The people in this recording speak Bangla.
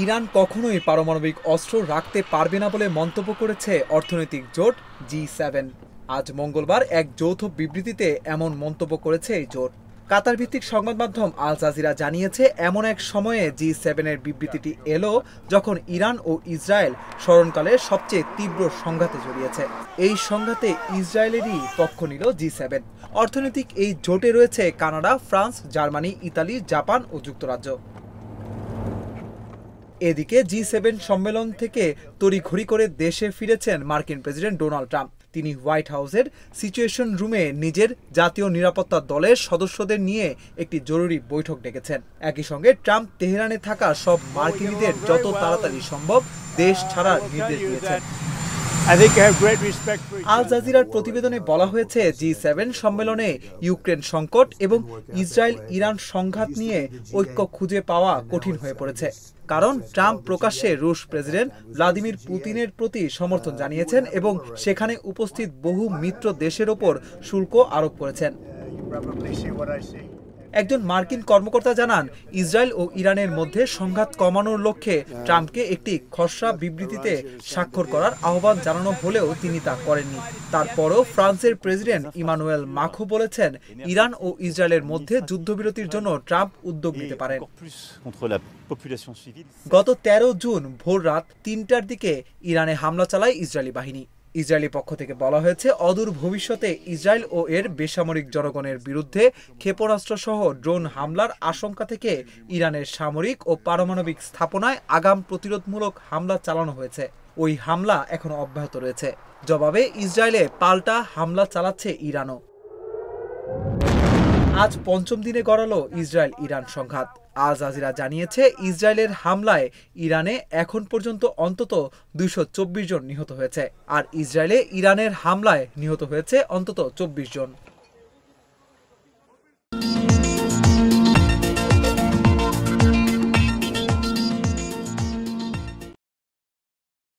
ইরান কখনোই পারমাণবিক অস্ত্র রাখতে পারবে না বলে মন্তব্য করেছে অর্থনৈতিক জোট জি7। আজ মঙ্গলবার এক যৌথ বিবৃতিতে এমন মন্তব্য করেছে এই জোট। কাতার ভিত্তিক সংবাদ মাধ্যম আল জাজিরা জানিয়েছে, এমন এক সময়ে জি7-এর বিবৃতিটি এলো যখন ইরান ও ইসরায়েল স্মরণকালে সবচেয়ে তীব্র সংঘাতে জড়িয়েছে। এই সংঘাতে ইসরায়েলেরই পক্ষ নিল জি7। অর্থনৈতিক এই জোটে রয়েছে Canada, France, Germany, Italy, Japan ও যুক্তরাজ্য। এদিকে জি7 সম্মেলন থেকে তড়িঘড়ি করে দেশে ফিরেছেন মার্কিন প্রেসিডেন্ট ডোনাল্ড ট্রাম্প। তিনি হোয়াইট হাউসের সিচুয়েশন রুমে নিজের জাতীয় নিরাপত্তা দলের সদস্যদের নিয়ে একটি জরুরি বৈঠক ডেকেছেন। একই সঙ্গে ট্রাম্প তেহরানে থাকা সব মার্কিনীদের যত তাড়াতাড়ি সম্ভব দেশ ছাড়ার নির্দেশ দিয়েছেন। আল জাজিরার প্রতিবেদনে বলা হয়েছে, জি7 সম্মেলনে ইউক্রেন সংকট এবং ইসরায়েল ইরান সংঘাত নিয়ে ঐক্য খুঁজে পাওয়া কঠিন হয়ে পড়েছে, কারণ ট্রাম্প প্রকাশ্যে রুশ প্রেসিডেন্ট ভ্লাদিমির পুতিনের প্রতি সমর্থন জানিয়েছেন এবং সেখানে উপস্থিত বহু মিত্র দেশের ওপর শুল্ক আরোপ করেছেন। একজন মার্কিন কর্মকর্তা জানান, ইসরায়েল ও ইরানের মধ্যে সংঘাত কমানোর লক্ষ্যে ট্রাম্পকে একটি খসড়া বিবৃতিতে স্বাক্ষর করার আহ্বান জানানো হলেও তিনি তা করেননি। তারপরও ফ্রান্সের প্রেসিডেন্ট ইমানুয়েল মাখোঁ বলেছেন, ইরান ও ইসরায়েলের মধ্যে যুদ্ধবিরতির জন্য ট্রাম্প উদ্যোগ নিতে পারেন। গত ১৩ জুন ভোর রাত ৩টার দিকে ইরানে হামলা চালায় ইসরায়েলি বাহিনী। ইসরায়েলি পক্ষ থেকে বলা হয়েছে, অদূর ভবিষ্যতে ইসরায়েল ও এর বেসামরিক জনগণের বিরুদ্ধে ক্ষেপণাস্ত্র সহ ড্রোন হামলার আশঙ্কা থেকে ইরানের সামরিক ও পারমাণবিক স্থাপনায় আগাম প্রতিরোধমূলক হামলা চালানো হয়েছে। ওই হামলা এখনো অব্যাহত রয়েছে। জবাবে ইসরায়েলে পাল্টা হামলা চালাচ্ছে ইরানও। আজ পঞ্চম দিনে গড়ালো ইসরায়েল ইরান সংঘাত। আল জাজিরা জানিয়েছে, ইসরায়েলের হামলায় ইরানে এখন পর্যন্ত অন্তত ২২৪ জন নিহত হয়েছে, আর ইসরায়েলে ইরানের হামলায় নিহত হয়েছে অন্তত ২৪ জন।